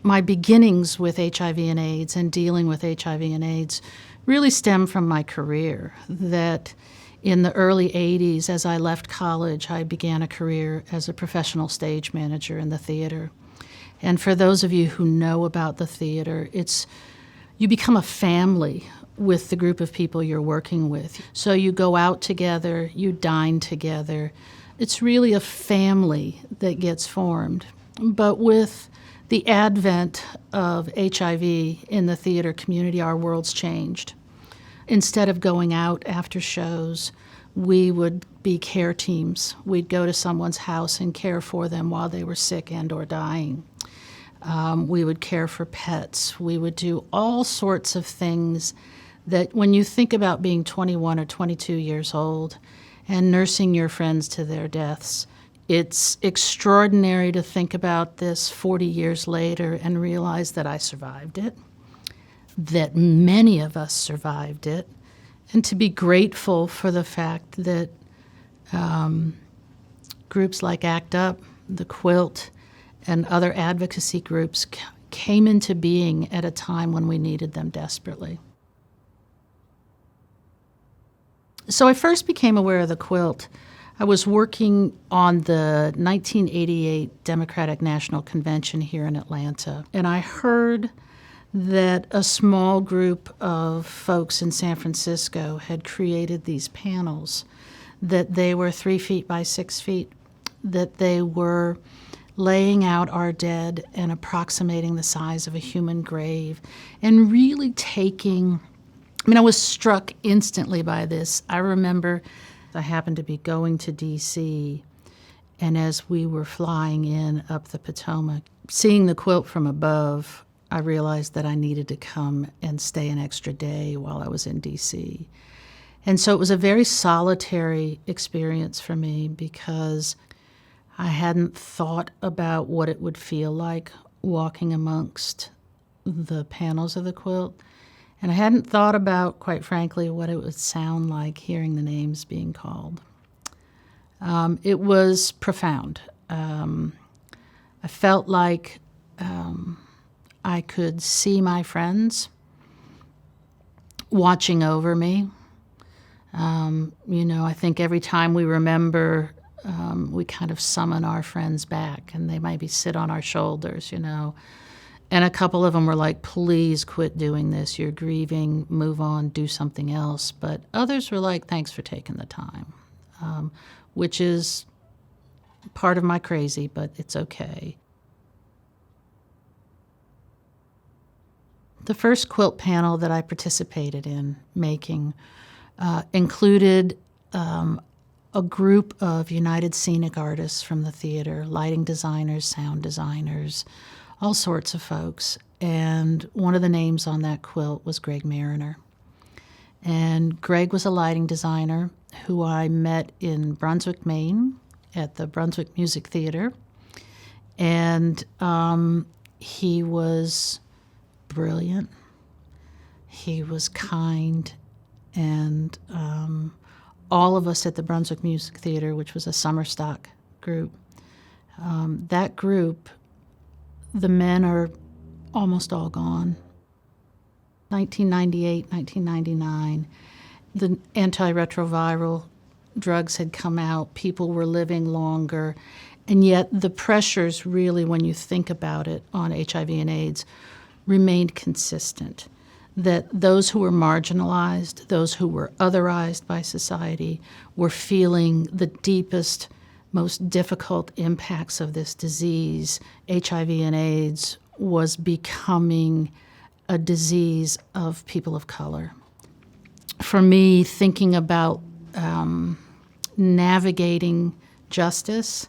my beginnings with HIV and AIDS and dealing with HIV and AIDS really stem from my career. That in the early 80s, as I left college, I began a career as a professional stage manager in the theater. And for those of you who know about the theater, you become a family with the group of people you're working with. So you go out together, you dine together. It's really a family that gets formed. But with the advent of HIV in the theater community, our world's changed. Instead of going out after shows, we would be care teams. We'd go to someone's house and care for them while they were sick and or dying. We would care for pets. We would do all sorts of things that when you think about being 21 or 22 years old and nursing your friends to their deaths, it's extraordinary to think about this 40 years later and realize that I survived it, that many of us survived it, and to be grateful for the fact that groups like ACT UP, the Quilt, and other advocacy groups came into being at a time when we needed them desperately. So I first became aware of the Quilt. I was working on the 1988 Democratic National Convention here in Atlanta, and I heard that a small group of folks in San Francisco had created these panels, that they were 3 feet by 6 feet, that they were laying out our dead and approximating the size of a human grave, and really I was struck instantly by this. I remember I happened to be going to D.C., and as we were flying in up the Potomac, seeing the Quilt from above, I realized that I needed to come and stay an extra day while I was in D.C. And so it was a very solitary experience for me because I hadn't thought about what it would feel like walking amongst the panels of the Quilt. And I hadn't thought about, quite frankly, what it would sound like hearing the names being called. It was profound. I felt like I could see my friends watching over me. I think every time we remember, we kind of summon our friends back, and they maybe sit on our shoulders, And a couple of them were like, please quit doing this. You're grieving, move on, do something else. But others were like, thanks for taking the time, which is part of my crazy, but it's okay. The first quilt panel that I participated in making included a group of United Scenic artists from the theater, lighting designers, sound designers, all sorts of folks. And one of the names on that quilt was Greg Mariner. And Greg was a lighting designer who I met in Brunswick, Maine, at the Brunswick Music Theater. And he was brilliant. He was kind. And all of us at the Brunswick Music Theater, which was a summer stock group, that group, the men are almost all gone. 1998, 1999, the antiretroviral drugs had come out. People were living longer. And yet the pressures really, when you think about it, on HIV and AIDS remained consistent. That those who were marginalized, those who were otherized by society, were feeling the deepest, most difficult impacts of this disease. HIV and AIDS was becoming a disease of people of color. For me, thinking about navigating justice,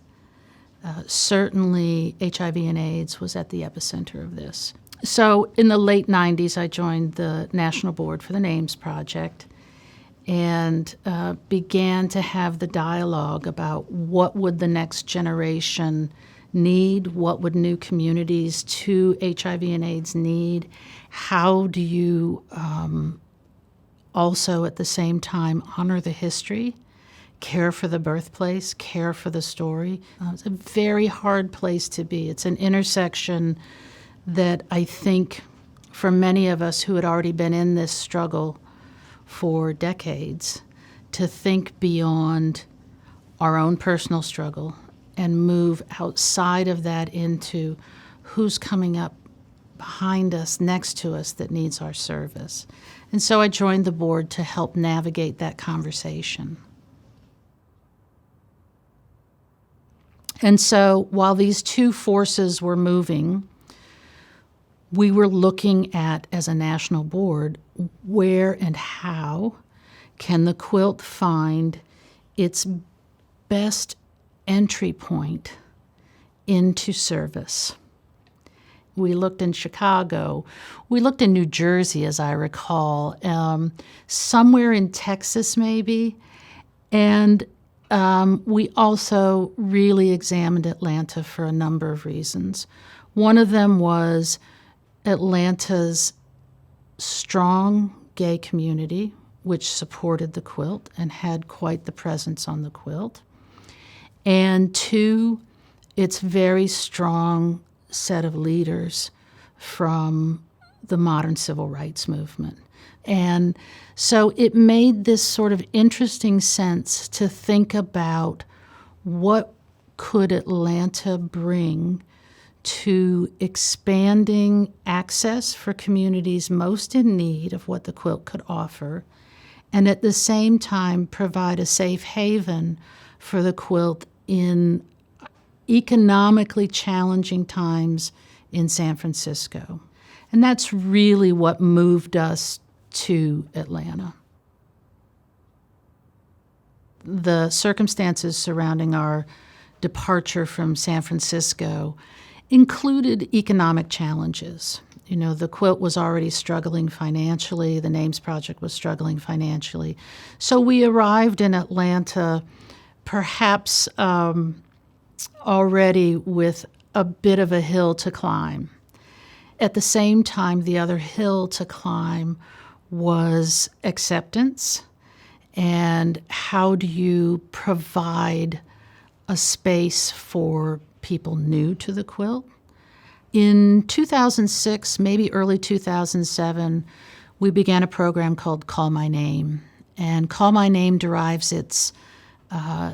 certainly HIV and AIDS was at the epicenter of this. So in the late 90s, I joined the National Board for the Names Project and began to have the dialogue about what would the next generation need, what would new communities to HIV and AIDS need, how do you also at the same time honor the history, care for the birthplace, care for the story. It's a very hard place to be. It's an intersection that I think for many of us who had already been in this struggle for decades, to think beyond our own personal struggle and move outside of that into who's coming up behind us, next to us, that needs our service. And so I joined the board to help navigate that conversation. And so while these two forces were moving, we were looking at, as a national board, where and how can the quilt find its best entry point into service. We looked in Chicago. We looked in New Jersey, as I recall, somewhere in Texas maybe. And we also really examined Atlanta for a number of reasons. One of them was Atlanta's strong gay community, which supported the quilt and had quite the presence on the quilt. And two, its very strong set of leaders from the modern civil rights movement. And so it made this sort of interesting sense to think about what could Atlanta bring to expanding access for communities most in need of what the quilt could offer, and at the same time provide a safe haven for the quilt in economically challenging times in San Francisco. And that's really what moved us to Atlanta. The circumstances surrounding our departure from San Francisco included economic challenges. You know, the quilt was already struggling financially. The Names Project was struggling financially. So we arrived in Atlanta perhaps already with a bit of a hill to climb. At the same time, the other hill to climb was acceptance, and how do you provide a space for people new to the quilt. In 2006, maybe early 2007, we began a program called Call My Name. And Call My Name derives its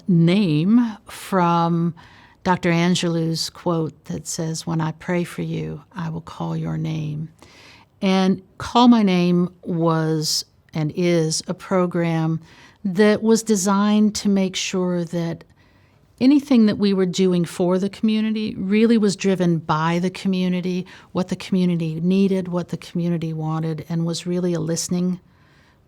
name from Dr. Angelou's quote that says, "When I pray for you, I will call your name." And Call My Name was and is a program that was designed to make sure that anything that we were doing for the community really was driven by the community, what the community needed, what the community wanted, and was really a listening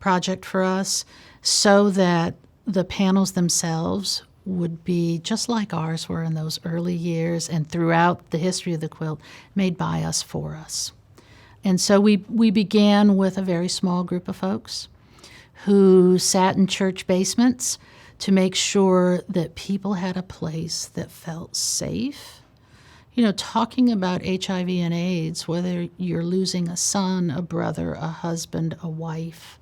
project for us, so that the panels themselves would be just like ours were in those early years and throughout the history of the quilt, made by us for us. And so we began with a very small group of folks who sat in church basements to make sure that people had a place that felt safe. You know, talking about HIV and AIDS, whether you're losing a son, a brother, a husband, a wife,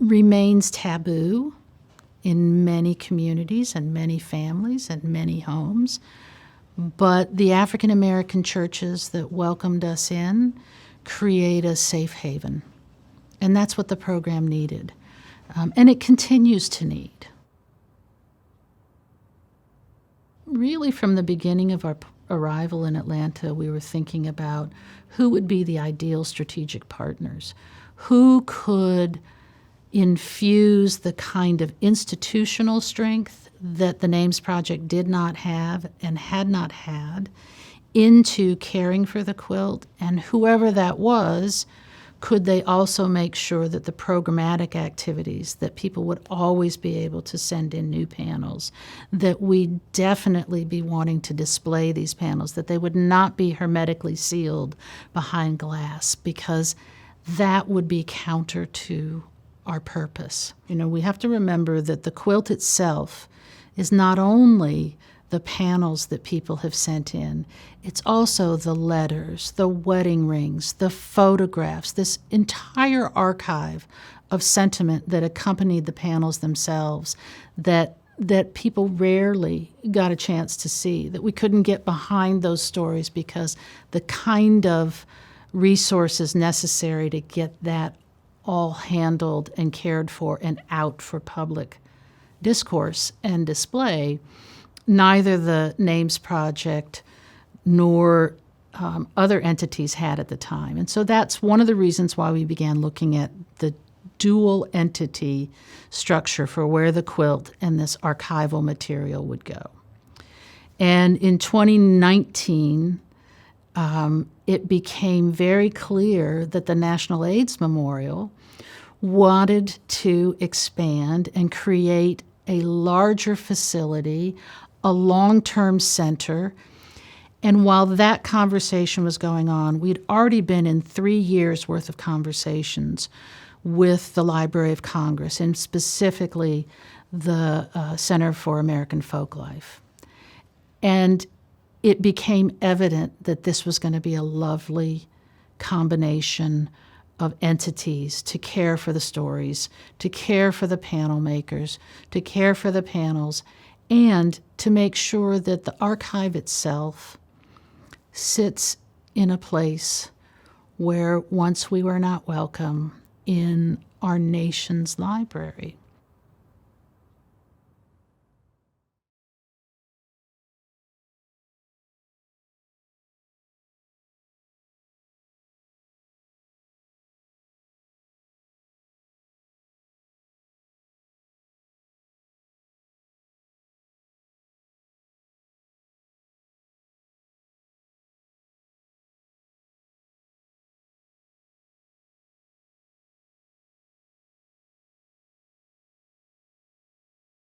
remains taboo in many communities and many families and many homes. But the African American churches that welcomed us in create a safe haven. And that's what the program needed. And it continues to need. Really, from the beginning of our arrival in Atlanta, we were thinking about who would be the ideal strategic partners, who could infuse the kind of institutional strength that the Names Project did not have and had not had into caring for the quilt, and whoever that was, could they also make sure that the programmatic activities, that people would always be able to send in new panels, that we'd definitely be wanting to display these panels, that they would not be hermetically sealed behind glass, because that would be counter to our purpose. You know, we have to remember that the quilt itself is not only the panels that people have sent in, it's also the letters, the wedding rings, the photographs, this entire archive of sentiment that accompanied the panels themselves, that that people rarely got a chance to see, that we couldn't get behind those stories because the kind of resources necessary to get that all handled and cared for and out for public discourse and display, neither the Names Project nor other entities had at the time. And so that's one of the reasons why we began looking at the dual entity structure for where the quilt and this archival material would go. And in 2019, it became very clear that the National AIDS Memorial wanted to expand and create a larger facility, a long-term center. And while that conversation was going on, we'd already been in 3 years' worth of conversations with the Library of Congress, and specifically the Center for American Folklife. And it became evident that this was going to be a lovely combination of entities to care for the stories, to care for the panel makers, to care for the panels, and to make sure that the archive itself sits in a place where once we were not welcome in our nation's library.